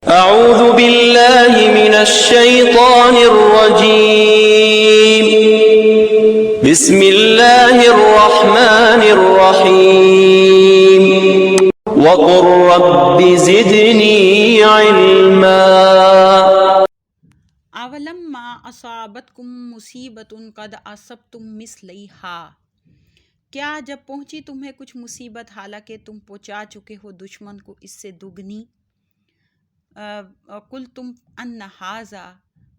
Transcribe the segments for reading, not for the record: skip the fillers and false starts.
اعوذ باللہ من الشیطان الرجیم بسم اللہ الرحمن الرحیم وقل رب زدنی علما۔ اولم ما اصابتکم مصیبت قد اصبتم مثلیہا، کیا جب پہنچی تمہیں کچھ مصیبت حالانکہ تم پہنچا چکے ہو دشمن کو اس سے دگنی، قل تم ان ھذا،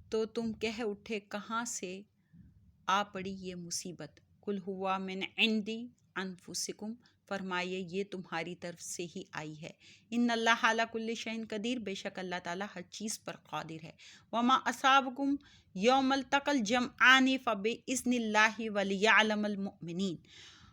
تو تم کہہ اٹھے کہاں سے آ پڑی یہ مصیبت، قل ہوا من عندی انفسکم، فرمائیے یہ تمہاری طرف سے ہی آئی ہے، ان اللہ علی کل شیء قدیر، بے شک اللہ تعالیٰ ہر چیز پر قادر ہے، وما اصابکم یوم التقى الجمعان فباذن اللہ ولیعلم المؤمنین،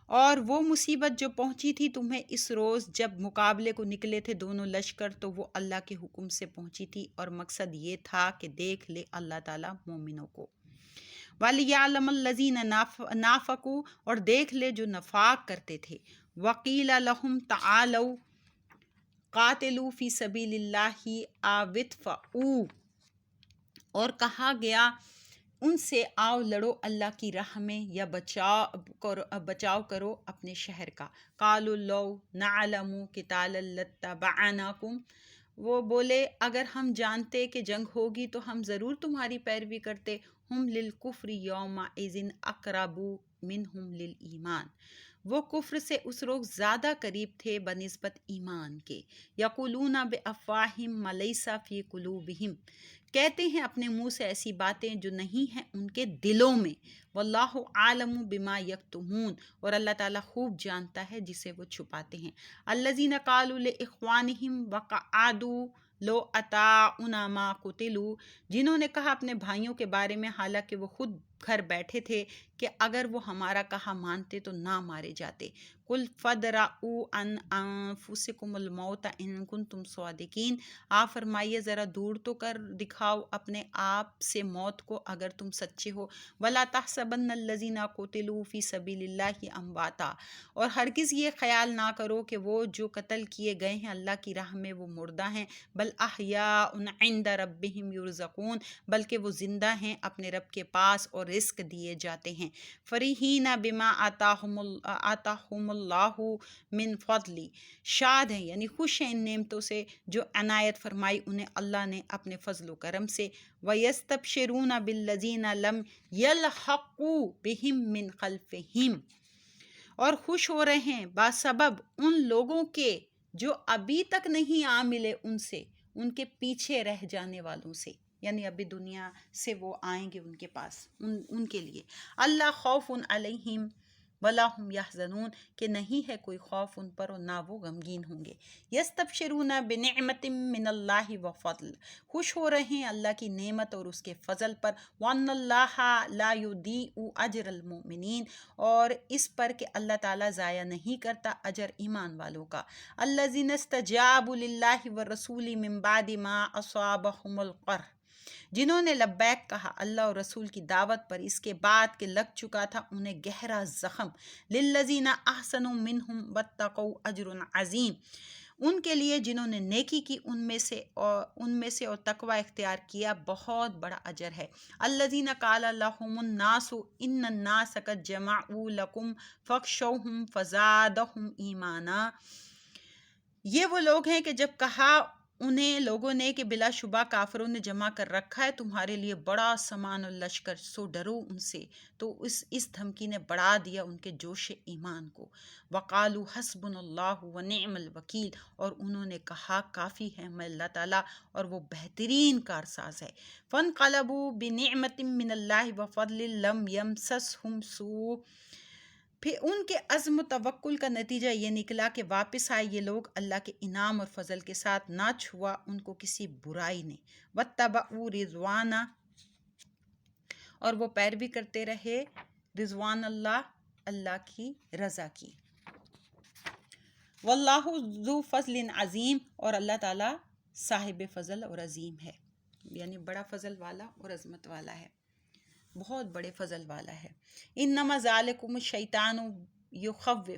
اور وہ مصیبت جو پہنچی تھی تمہیں اس روز جب مقابلے کو نکلے تھے دونوں لشکر، تو وہ اللہ کے حکم سے پہنچی تھی اور مقصد یہ تھا کہ دیکھ لے اللہ تعالیٰ مومنوں کو، وَلِيَعْلَمَ الَّذِينَ نَافَقُوا، اور دیکھ لے جو نفاق کرتے تھے، وَقِيلَ لَهُمْ تَعَالَوْا قَاتِلُوا فِي سَبِيلِ اللَّهِ أَوِ ادْفَعُوا، اور کہا گیا ان سے آؤ لڑو اللہ کی راہ میں یا بچاؤ کرو اپنے شہر کا، قالوا لو نعلم قتالا لاتبعناکم، وہ بولے اگر ہم جانتے کہ جنگ ہوگی تو ہم ضرور تمہاری پیروی کرتے، ہم للکفر یومئذ اقرب منہم للایمان، وہ کفر سے اس روز زیادہ قریب تھے بنسبت ایمان کے، یقولون بافواہہم ما لیس فی قلوبہم، کہتے ہیں اپنے منہ سے ایسی باتیں جو نہیں ہیں ان کے دلوں میں، واللہ عالم بما یکتمون، اور اللہ تعالیٰ خوب جانتا ہے جسے وہ چھپاتے ہیں، الذین قالوا لاخوانہم وقعدوا لو اطاعونا ما قتلوا، جنہوں نے کہا اپنے بھائیوں کے بارے میں حالانکہ وہ خود گھر بیٹھے تھے کہ اگر وہ ہمارا کہا مانتے تو نہ مارے جاتے، قل فادرؤوا عن انفسکم الموت ان کنتم صادقین، آپ فرمائیے ذرا دور تو کر دکھاؤ اپنے آپ سے موت کو اگر تم سچے ہو، ولا تحسبن الذین قتلوا فی سبیل اللہ امواتا، اور ہرگز یہ خیال نہ کرو کہ وہ جو قتل کیے گئے ہیں اللہ کی راہ میں وہ مردہ ہیں، بل احیاء عند ربہم یرزقون، بلکہ وہ زندہ ہیں اپنے رب کے پاس اور رزق دیے جاتے ہیں، فرحین بما آتاہم اللہ من فضلی، شاد ہیں یعنی خوش ہیں ان نعمتوں سے جو عنایت فرمائی انہیں اللہ نے اپنے فضل و کرم سے، وَيَسْتَبْشِرُونَ بِالَّذِينَ لَمْ يَلْحَقُوا بِهِمْ مِنْ خَلْفِهِمْ، اور خوش ہو رہے ہیں باسبب ان لوگوں کے جو ابھی تک نہیں آ ملے ان سے، ان کے پیچھے رہ جانے والوں سے، یعنی ابھی دنیا سے وہ آئیں گے ان کے پاس، ان کے لیے، اللہ خوف علیہم ولا هم یحزنون، کہ نہیں ہے کوئی خوف ان پر اور نہ وہ غمگین ہوں گے، یستبشرون بنعمت من اللہ وفضل، خوش ہو رہے ہیں اللہ کی نعمت اور اس کے فضل پر، وان اللہ لا یضیع اجر المؤمنین، اور اس پر کہ اللہ تعالیٰ ضائع نہیں کرتا اجر ایمان والوں کا، الذین استجابوا للہ والرسول من بعد ما اصابہم القرح، جنہوں نے لبیک کہا اللہ اور رسول کی دعوت پر اس کے بعد کہ لگ چکا تھا انہیں گہرا زخم، للذین احسنوا منہم واتقوا اجر عظیم، ان کے لیے جنہوں نے نیکی کی ان میں سے اور تقوی اختیار کیا بہت بڑا اجر ہے، الذین قال لهم الناس ان الناس قد جمعوا لکم فاخشوہم فزادہم ایمانا، یہ وہ لوگ ہیں کہ جب کہا انہیں لوگوں نے کہ بلا شبہ کافروں نے جمع کر رکھا ہے تمہارے لیے بڑا سامان اور لشکر، سو ڈرو ان سے، تو اس دھمکی نے بڑھا دیا ان کے جوش ایمان کو، وقالوا حسبنا اللہ ونعم الوکیل، اور انہوں نے کہا کافی ہے ہمیں اللہ تعالیٰ اور وہ بہترین کارساز ہے، فانقلبوا بنعمت من اللہ وفضل لم یمسسہم سوء، پھر ان کے عزم و توکل کا نتیجہ یہ نکلا کہ واپس آئے یہ لوگ اللہ کے انعام اور فضل کے ساتھ، نہ چھوا ان کو کسی برائی نے، واتبعوا رضوانہ، اور وہ پیروی کرتے رہے رضوان اللہ، اللہ کی رضا کی، واللہ ذو فضل عظیم، اور اللہ تعالیٰ صاحب فضل اور عظیم ہے، یعنی بڑا فضل والا اور عظمت والا ہے، بہت بڑے فضل والا ہے، انما ذالکم الشیطان یخوف،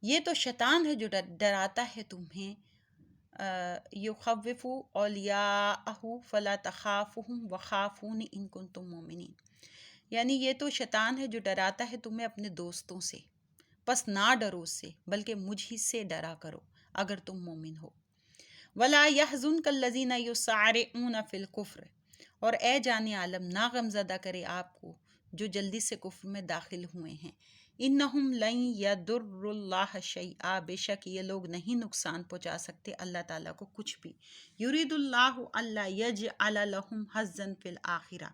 یہ تو شیطان ہے جو ڈراتا ہے تمہیں یخوف اولیاءہ فلا تخافہم وخافون ان کنتم مومنین، یعنی یہ تو شیطان ہے جو ڈراتا ہے تمہیں اپنے دوستوں سے، پس نہ ڈرو اس سے بلکہ مجھ ہی سے ڈرا کرو اگر تم مومن ہو۔ ولا يحزنك الذين يسارعون في الكفر، اور اے جان عالم نہ غمزدہ کرے آپ کو جو جلدی سے کفر میں داخل ہوئے ہیں۔ انہم لن یضر اللہ شیئا، بے شک یہ لوگ نہیں نقصان پہنچا سکتے اللہ تعالیٰ کو کچھ بھی۔ یرید اللہ الا یجعل لہم حظا فی الآخرہ،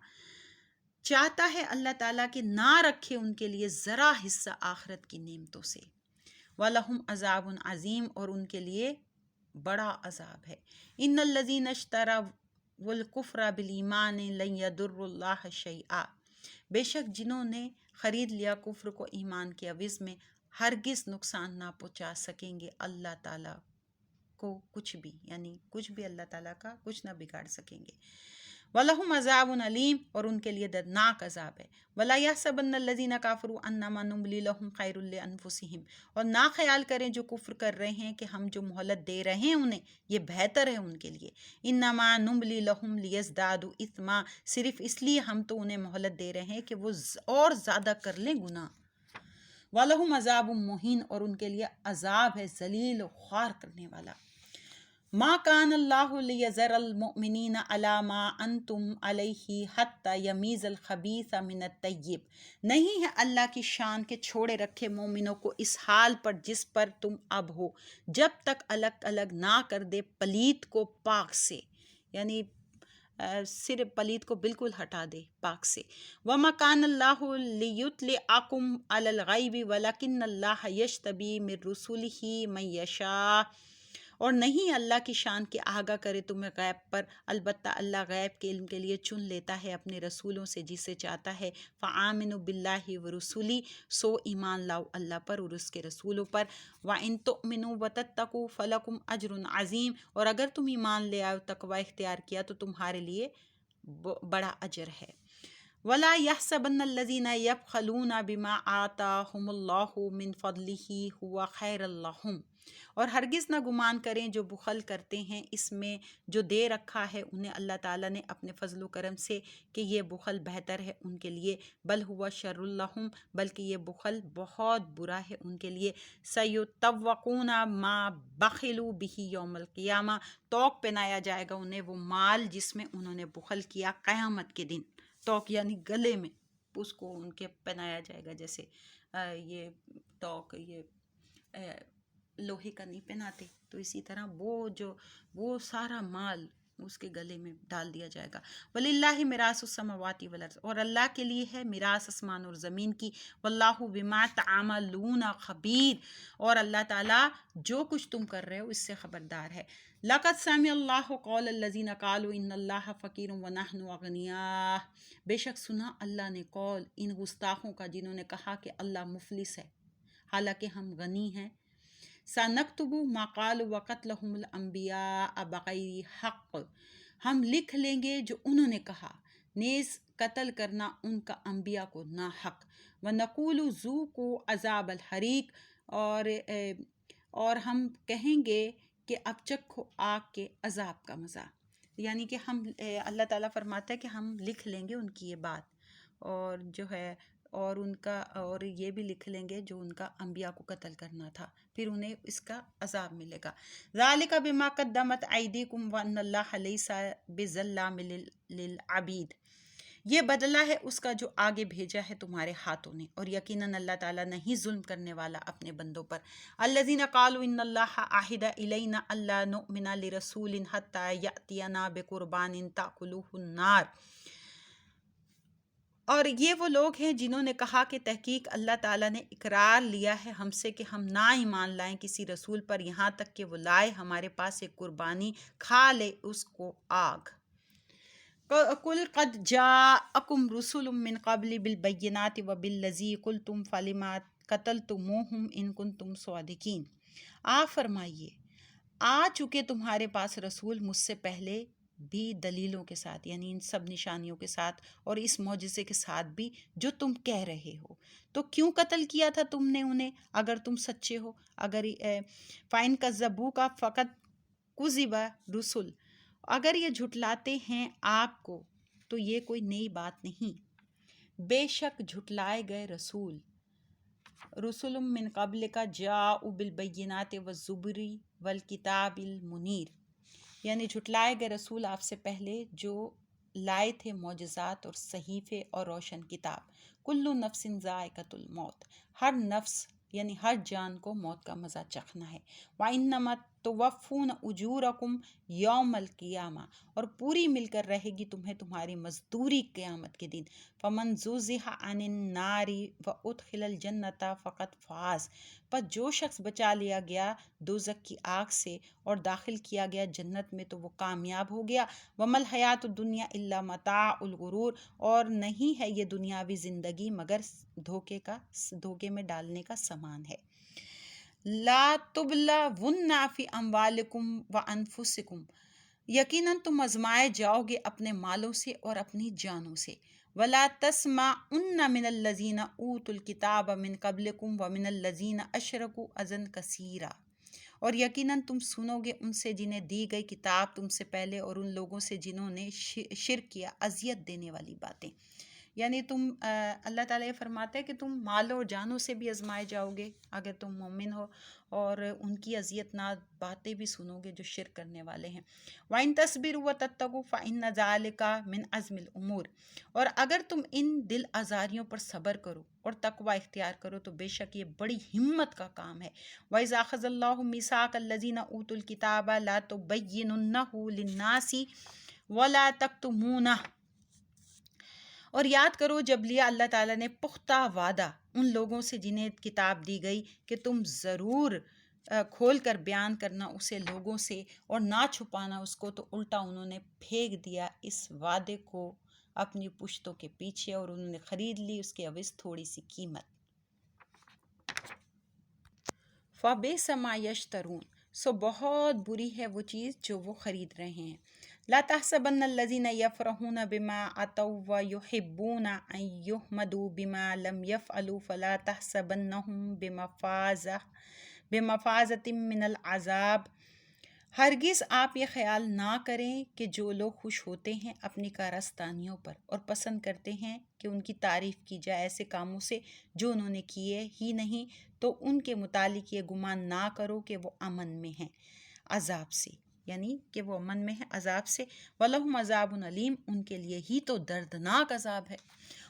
چاہتا ہے اللہ تعالیٰ کہ نہ رکھے ان کے لیے ذرا حصہ آخرت کی نعمتوں سے۔ وَلَهُمْ عَذَابٌ عظیم، اور ان کے لیے بڑا عذاب ہے۔ ان الذین اشتروا الکفر بالایمان لن یضروا اللہ شیئا، بے شک جنہوں نے خرید لیا کفر کو ایمان کے عوض میں ہرگز نقصان نہ پہنچا سکیں گے اللہ تعالیٰ کو کچھ بھی، یعنی کچھ بھی اللہ تعالیٰ کا کچھ نہ بگاڑ سکیں گے۔ وَلَهُمْ عَذَابٌ علیم، اور ان کے لیے دردناک عذاب ہے۔ وَلَا يَحْسَبَنَّ الَّذِينَ كَفَرُوا أَنَّمَا نُمْلِي لَهُمْ خَيْرٌ لِأَنفُسِهِمْ، اور نہ خیال کریں جو کفر کر رہے ہیں کہ ہم جو مہلت دے رہے ہیں انہیں یہ بہتر ہے ان کے لیے۔ إِنَّمَا نُمْلِي لَهُمْ لِيَزْدَادُوا إِثْمًا، صرف اس لیے ہم تو انہیں مہلت دے رہے ہیں کہ وہ اور زیادہ کر لیں گناہ۔ وَلَهُمْ عَذَابٌ مُّهِینٌ، اور ان کے لیے عذاب ہے ذلیل و خوار کرنے والا۔ ما کان اللہ لیذر المؤمنین علی ما انتم علیہ حتی یمیز الخبیث من الطیب، نہیں ہے اللہ کی شان کے چھوڑے رکھے مومنوں کو اس حال پر جس پر تم اب ہو، جب تک الگ الگ نہ کر دے پلیت کو پاک سے، یعنی صرف پلیت کو بالکل ہٹا دے پاک سے۔ وَمَا كَانَ اللَّهُ لِيُطْلِعَكُمْ عَلَى الْغَيْبِ وَلَكِنَّ اللَّهَ يَجْتَبِي مِن رُّسُلِهِ مَن يَشَاءُ، اور نہیں اللہ کی شان کے آگاہ کرے تمہیں غیب پر، البتہ اللہ غیب کے علم کے لیے چن لیتا ہے اپنے رسولوں سے جسے چاہتا ہے۔ فَآمِنُوا بِاللَّهِ وَرُسُلِهِ، سو ایمان لاؤ اللہ پر اور اس کے رسولوں پر۔ وَإِن تُؤْمِنُوا وَتَتَّقُوا فَلَكُمْ أَجْرٌ عَظِيمٌ، اور اگر تم ایمان لے آؤ تقوی اختیار کیا تو تمہارے لیے بڑا اجر ہے۔ وَلَا يَحْسَبَنَّ الَّذِينَ يَبْخَلُونَ بِمَا آتَاهُمُ اللَّهُ مِن فَضْلِهِ هُوَ خَيْرًا لَّهُمْ، اور ہرگز نہ گمان کریں جو بخل کرتے ہیں اس میں جو دے رکھا ہے انہیں اللہ تعالیٰ نے اپنے فضل و کرم سے کہ یہ بخل بہتر ہے ان کے لیے، بل ہوا شر لہم، بلکہ یہ بخل بہت برا ہے ان کے لیے۔ سیطوقون ما بخلوا بہ یوم القیامہ، توق پہنایا جائے گا انہیں وہ مال جس میں انہوں نے بخل کیا قیامت کے دن۔ توق یعنی گلے میں اس کو ان کے پہنایا جائے گا، جیسے یہ توق یہ لوہے کا نہیں پہناتے، تو اسی طرح وہ سارا مال اس کے گلے میں ڈال دیا جائے گا۔ وَلِلَّهِ مِيرَاثُ السَّمَاوَاتِ وَالْأَرْضِ، اور اللہ کے لیے ہے میراث آسمان اور زمین کی۔ وَاللَّهُ بِمَا تَعْمَلُونَ خَبِيرٌ، اور اللہ تعالیٰ جو کچھ تم کر رہے ہو اس سے خبردار ہے۔ لَقَدْ سَمِعَ اللَّهُ قَوْلَ الَّذِينَ قَالُوا إِنَّ اللَّهَ فَقِيرٌ وَنَحْنُ أَغْنِيَاءُ، بے شک سنا اللہ نے قول ان گستاخوں کا جنہوں نے کہا کہ اللہ مفلس ہے حالانکہ ہم غنی ہیں۔ سَنَكْتُبُ مَا قَالُوا وَقَتْلَهُمُ الْأَنْبِيَاءَ بِغَيْرِ حَقٍّ، ہم لکھ لیں گے جو انہوں نے کہا، نیز قتل کرنا ان کا انبیاء کو ناحق۔ وَنَقُولُ ذُوقُوا عَذَابَ الْحَرِيقِ، اور ہم کہیں گے کہ اب چکھو آگ کے عذاب کا مزہ، یعنی کہ ہم اللہ تعالیٰ فرماتا ہے کہ ہم لکھ لیں گے ان کی یہ بات، اور جو ہے اور ان کا اور یہ بھی لکھ لیں گے جو ان کا انبیاء کو قتل کرنا تھا، پھر انہیں اس کا عذاب ملے گا۔ ذَلِكَ بِمَا قَدَّمَتْ أَيْدِيكُمْ وَأَنَّ اللَّهَ لَيْسَ بِظَلَّامٍ لِّلْعَبِيدِ، یہ بدلہ ہے اس کا جو آگے بھیجا ہے تمہارے ہاتھوں نے، اور یقیناً اللہ تعالیٰ نہیں ظلم کرنے والا اپنے بندوں پر۔ الذین قالوا ان اللہ عہد الینا الا نؤمن لرسول حتی یأتینا بقربان تأکلہ النار، اور یہ وہ لوگ ہیں جنہوں نے کہا کہ تحقیق اللہ تعالیٰ نے اقرار لیا ہے ہم سے کہ ہم نہ ایمان لائیں کسی رسول پر یہاں تک کہ وہ لائے ہمارے پاس ایک قربانی، کھا لے اس کو آگ۔ قُلْ قَدْ جَاءَكُمْ رُسُلٌ مِّن قَبْلِ بِالْبَيِّنَاتِ وَبِالَّذِي قُلْتُمْ فَلِمَ قَتَلْتُمُوهُمْ إِن كُنتُمْ صَادِقِينَ، آپ فرمائیے آ چکے تمہارے پاس رسول مجھ سے پہلے بھی دلیلوں کے ساتھ، یعنی ان سب نشانیوں کے ساتھ اور اس معجزے کے ساتھ بھی جو تم کہہ رہے ہو، تو کیوں قتل کیا تھا تم نے انہیں اگر تم سچے ہو؟ اگر فَإِن كَذَّبُوكَ فَقَدْ کذب رسل، اگر یہ جھٹلاتے ہیں آپ کو تو یہ کوئی نئی بات نہیں، بے شک جھٹلائے گئے رسول، رسول من قبل کا جاءوا بالبینات والزبر والکتاب المنیر، یعنی جھٹلائے گئے رسول آپ سے پہلے جو لائے تھے معجزات اور صحیفے اور روشن کتاب۔ کل نفس ذائقۃ الموت، ہر نفس یعنی ہر جان کو موت کا مزہ چکھنا ہے۔ وَإِنَّمَا تُوَفُّونَ أُجُورَكُمْ یوم القیامہ، اور پوری مل کر رہے گی تمہیں تمہاری مزدوری قیامت کے دن۔ فَمَنْ زُحْزِحَ عَنِ النَّارِ وَأُدْخِلَ الْجَنَّةَ فَقَدْ فَازَ، پس جو شخص بچا لیا گیا دوزخ کی آگ سے اور داخل کیا گیا جنت میں تو وہ کامیاب ہو گیا۔ وَمَا الْحَيَاةُ الدُّنْيَا إِلَّا مَتَاعُ الْغُرُورِ، اور نہیں ہے یہ دنیاوی زندگی مگر دھوکے میں ڈالنے کا سامان ہے۔ لا تبلون فی اموالکم وانفسکم، یقیناً تم آزمائے جاؤ گے اپنے مالوں سے اور اپنی جانوں سے۔ ولا تسمعن من الذین اوتوا الکتاب من قبلکم ومن الذین اشرکوا اذی کثیرا، اور یقیناً تم سنو گے ان سے جنہیں دی گئی کتاب تم سے پہلے اور ان لوگوں سے جنہوں نے شرک کیا اذیت دینے والی باتیں، یعنی اللہ تعالیٰ یہ فرماتا ہے کہ تم مالوں اور جانوں سے بھی آزمائے جاؤ گے اگر تم مومن ہو، اور ان کی اذیت ناک باتیں بھی سنو گے جو شرک کرنے والے ہیں۔ وَإِن تَصْبِرُوا وَتَتَّقُوا فَإِنَّ ذَلِكَ مِنْ عَزْمِ الْأُمُورِ، اور اگر تم ان دل آزاریوں پر صبر کرو اور تقوی اختیار کرو تو بے شک یہ بڑی ہمت کا کام ہے۔ وَإِذَا أَخَذَ اللَّهُ مِيثَاقَ الَّذِينَ أُوتُوا الْكِتَابَ لَا تُبَيِّنُنَّهُ لِلنَّاسِ وَلَا تَكْتُمُونَهُ، اور یاد کرو جب لیا اللہ تعالیٰ نے پختہ وعدہ ان لوگوں سے جنہیں کتاب دی گئی کہ تم ضرور کھول کر بیان کرنا اسے لوگوں سے اور نہ چھپانا اس کو، تو الٹا انہوں نے پھینک دیا اس وعدے کو اپنی پشتوں کے پیچھے اور انہوں نے خرید لی اس کے عوض تھوڑی سی قیمت۔ فَبِئْسَ مَا يَشْتَرُونَ، سو بہت بری ہے وہ چیز جو وہ خرید رہے ہیں۔ لا تحسبن الذين يفرحون بما أتوا ويحبون أن يحمدوا بما لم يفعلوا فلا تحسبنهم بمفازة من العذاب، ہرگز آپ یہ خیال نہ کریں کہ جو لوگ خوش ہوتے ہیں اپنی کارستانیوں پر اور پسند کرتے ہیں کہ ان کی تعریف کی جائے ایسے کاموں سے جو انہوں نے کیے ہی نہیں، تو ان کے متعلق یہ گمان نہ کرو کہ وہ امن میں ہیں عذاب سے، یعنی کہ وہ امن میں ہے عذاب سے۔ وَلَهُمْ عَذَابٌ أَلِيمٌ، ان کے لیے ہی تو دردناک عذاب ہے۔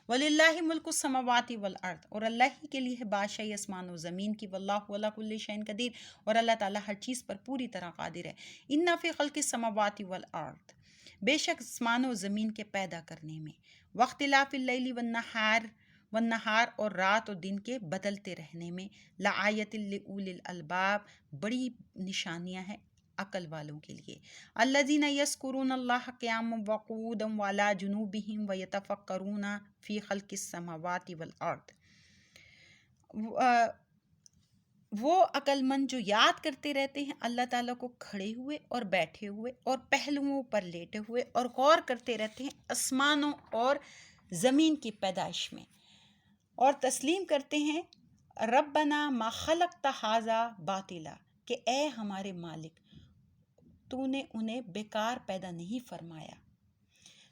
وَلِلَّهِ مُلْكُ السَّمَاوَاتِ وَالْأَرْضِ، اور اللہ ہی کے لیے ہے بادشاہی آسمان و زمین کی۔ وَاللَّهُ عَلَىٰ كُلِّ شَيْءٍ قدیر، اور اللہ تعالیٰ ہر چیز پر پوری طرح قادر ہے۔ إِنَّ فِي خَلْقِ السَّمَاوَاتِ وَالْأَرْضِ، بے شک آسمان و زمین کے پیدا کرنے میں، وَاخْتِلَافِ اللَّيْلِ وَالنَّهَارِ، اور رات اور دن کے بدلتے رہنے میں، لَآیَةٍ لِأُولِي الْأَلْبَابِ، بڑی نشانیاں ہیں عقل والوں کے لیے۔ الذین یذکرون اللہ قیاما وقعودا وعلی جنوبہم ویتفکرون فی خلق السماوات والارض، وہ عقل مند جو یاد کرتے رہتے ہیں اللہ تعالیٰ کو کھڑے ہوئے اور بیٹھے ہوئے اور پہلوؤں پر لیٹے ہوئے، اور غور کرتے رہتے ہیں آسمانوں اور زمین کی پیدائش میں، اور تسلیم کرتے ہیں ربنا ما خلقت ھذا باطلا، کہ اے ہمارے مالک تو نے انہیں بیکار پیدا نہیں فرمایا۔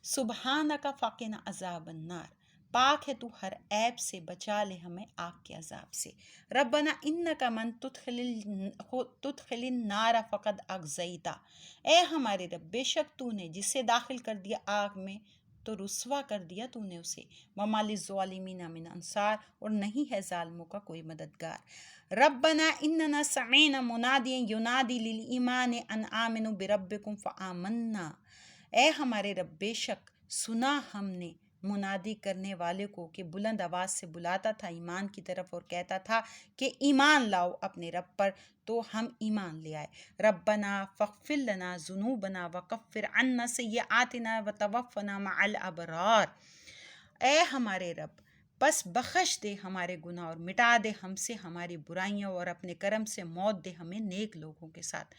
سبحانک فقنا عذاب النار، پاک ہے تو ہر عیب سے، بچا لے ہمیں آگ کے عذاب سے۔ ربنا انک من تدخل النار فقد اخزیتہ، اے ہمارے رب بے شک تو نے جسے داخل کر دیا آگ میں تو رسوا کر دیا تو نے اسے۔ وما للظالمین من انصار، اور نہیں ہے ظالموں کا کوئی مددگار۔ ربنا اننا سمعنا منادیا ینادی للایمان ان آمنوا بربکم فآمنا، اے ہمارے رب بے شک سنا ہم نے منادی کرنے والے کو کہ بلند آواز سے بلاتا تھا ایمان کی طرف اور کہتا تھا کہ ایمان لاؤ اپنے رب پر، تو ہم ایمان لے آئے۔ ربنا فاغفر لنا ذنوبنا وکفر عنا سیئاتنا وتوفنا مع الابرار، اے ہمارے رب بس بخش دے ہمارے گناہ اور مٹا دے ہم سے ہماری برائیاں، اور اپنے کرم سے موت دے ہمیں نیک لوگوں کے ساتھ۔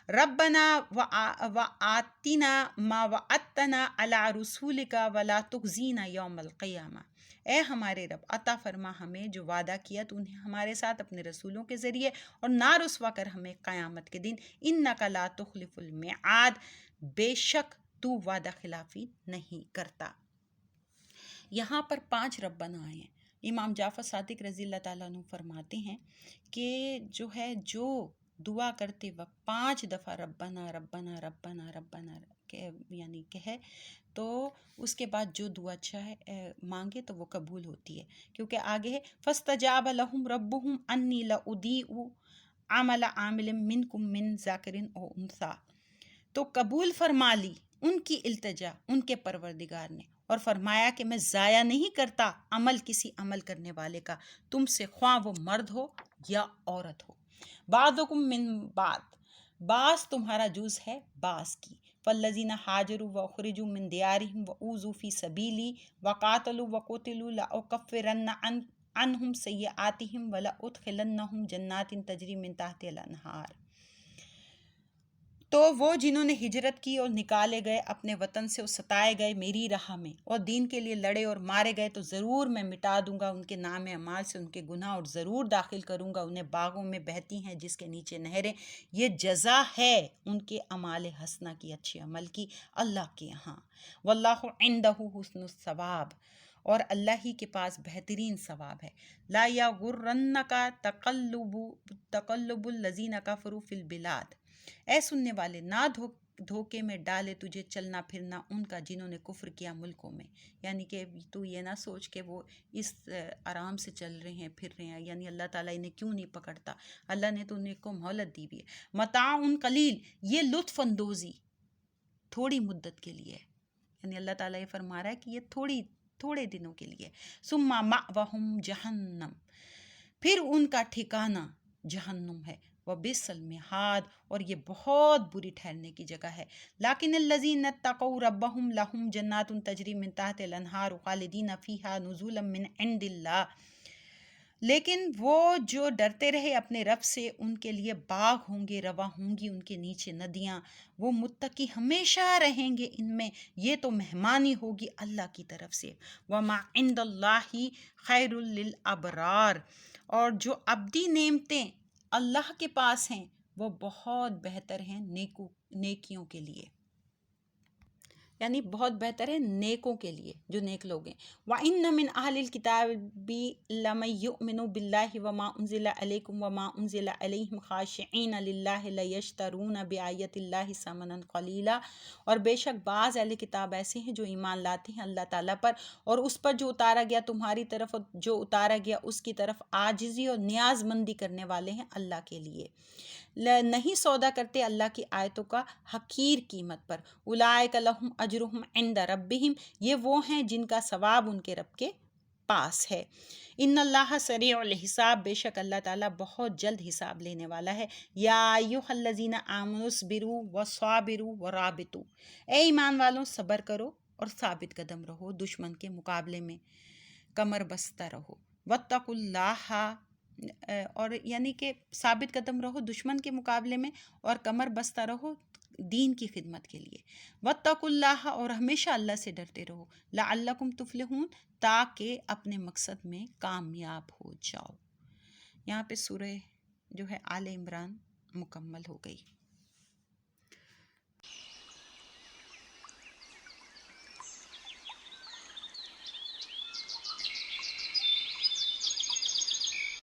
ربنا وآتنا ما وعدتنا علی رسولک ولا تخزینا یوم القیامہ، اے ہمارے رب عطا فرما ہمیں جو وعدہ کیا تو انہیں ہمارے ساتھ اپنے رسولوں کے ذریعے، اور نہ رسوا کر ہمیں قیامت کے دن، انک لا تخلف المیعاد، بے شک تو وعدہ خلافی نہیں کرتا۔ یہاں پر 5 ربنا آئے ہیں۔ امام جعفر صادق رضی اللہ تعالیٰ عنہ فرماتے ہیں کہ جو دعا کرتے وقت 5 دفعہ ربنا ربنا ربنا ربنا یعنی کہے تو اس کے بعد جو دعا چاہے مانگے تو وہ قبول ہوتی ہے، کیونکہ آگے ہے فَاسْتَجَابَ لَهُمْ رَبُّهُمْ أَنِّي لَأُضِيعُ عَمَلَ عَامِلٍ مِّنكُم مِّن ذَكَرٍ أَوْ أُنثَىٰ، تو قبول فرما لی ان کی التجا ان کے پروردگار نے، اور فرمایا کہ میں ضائع نہیں کرتا عمل کسی عمل کرنے والے کا، تم سے خواہ وہ مرد ہو یا عورت ہو۔ بعضکم من بعض، بعض تمہارا جز ہے بعض کی۔ فالذین ہاجروا واخرجوا من دیارہم واوذوا فی سبیلی وقاتلوا وقتلوا لأکفرن عنہم سیئاتہم ولأدخلنہم جنات تجری من تحتہا الانہار، تو وہ جنہوں نے ہجرت کی اور نکالے گئے اپنے وطن سے اور ستائے گئے میری راہ میں اور دین کے لیے لڑے اور مارے گئے، تو ضرور میں مٹا دوں گا ان کے نام اعمال سے ان کے گناہ، اور ضرور داخل کروں گا انہیں باغوں میں بہتی ہیں جس کے نیچے نہریں، یہ جزا ہے ان کے اعمال حسنہ کی، اچھے عمل کی، اللہ کے یہاں۔ واللہ عندہ حسن الثواب، اور اللہ ہی کے پاس بہترین ثواب ہے۔ لا یغرنک تقلب الذین کفروا فی البلاد، اے سننے والے نہ دھوکے میں ڈالے تجھے چلنا پھرنا ان کا جنہوں نے کفر کیا ملکوں میں، یعنی کہ تو یہ نہ سوچ کہ وہ اس آرام سے چل رہے ہیں پھر رہے ہیں، یعنی اللہ تعالیٰ انہیں کیوں نہیں پکڑتا، اللہ نے تو انہیں کو مہلت دی بھی ہے۔ متاع قلیل، یہ لطف اندوزی تھوڑی مدت کے لیے ہے، یعنی اللہ تعالیٰ یہ فرما رہا ہے کہ یہ تھوڑے دنوں کے لیے۔ ثم مأواہم جہنم، پھر ان کا ٹھکانہ جہنم ہے، وبئس المہاد، اور یہ بہت بری ٹھہرنے کی جگہ ہے۔ لیکن الذین اتقوا ربہم لہم جنات تجری من تحتہا الانہار خالدین فیہا نزلا من عند اللہ، لیکن وہ جو ڈرتے رہے اپنے رب سے ان کے لیے باغ ہوں گے، رواں ہوں گی ان کے نیچے ندیاں، وہ متقی ہمیشہ رہیں گے ان میں، یہ تو مہمانی ہوگی اللہ کی طرف سے۔ وما عند اللہ خیر للابرار، اور جو ابدی نعمتیں اللہ کے پاس ہیں وہ بہت بہتر ہیں نیکیوں کے لیے، یعنی بہت بہتر ہے نیکوں کے لیے جو نیک لوگ ہیں۔ وَإِنَّ مِنْ أَهْلِ الْكِتَابِ لَمَن يُؤْمِنُ بِاللَّهِ وَمَا أُنزِلَ إِلَيْكُمْ وَمَا أُنزِلَ إِلَيْهِمْ خَاشِعِينَ لِلَّهِ لَيَشْتَرُونَ بِآيَاتِ اللَّهِ ثَمَنًا قَلِيلًا، اور بے شک بعض اہل کتاب ایسے ہیں جو ایمان لاتے ہیں اللہ تعالیٰ پر اور اس پر جو اتارا گیا تمہاری طرف، اور جو اتارا گیا اس کی طرف عاجزی اور نیاز مندی کرنے والے ہیں اللہ کے لیے، نہیں سودا کرتے اللہ کی آیتوں کا حقیر قیمت پر۔ اولئک لہم اجرہم عند ربہم، یہ وہ ہیں جن کا ثواب ان کے رب کے پاس ہے۔ ان اللہ سریع الحساب، بے شک اللہ تعالیٰ بہت جلد حساب لینے والا ہے۔ یا ایھا الذین آمنوا اصبروا وصابروا ورابطوا، اے ایمان والوں صبر کرو اور ثابت قدم رہو دشمن کے مقابلے میں، کمر بستہ رہو۔ واتقوا اللہ، اور یعنی کہ ثابت قدم رہو دشمن کے مقابلے میں اور کمر بستہ رہو دین کی خدمت کے لیے۔ واتقوا اللہ، اور ہمیشہ اللہ سے ڈرتے رہو، لعلکم تفلحون، تاکہ اپنے مقصد میں کامیاب ہو جاؤ۔ یہاں پہ سورہ جو ہے آل عمران مکمل ہو گئی۔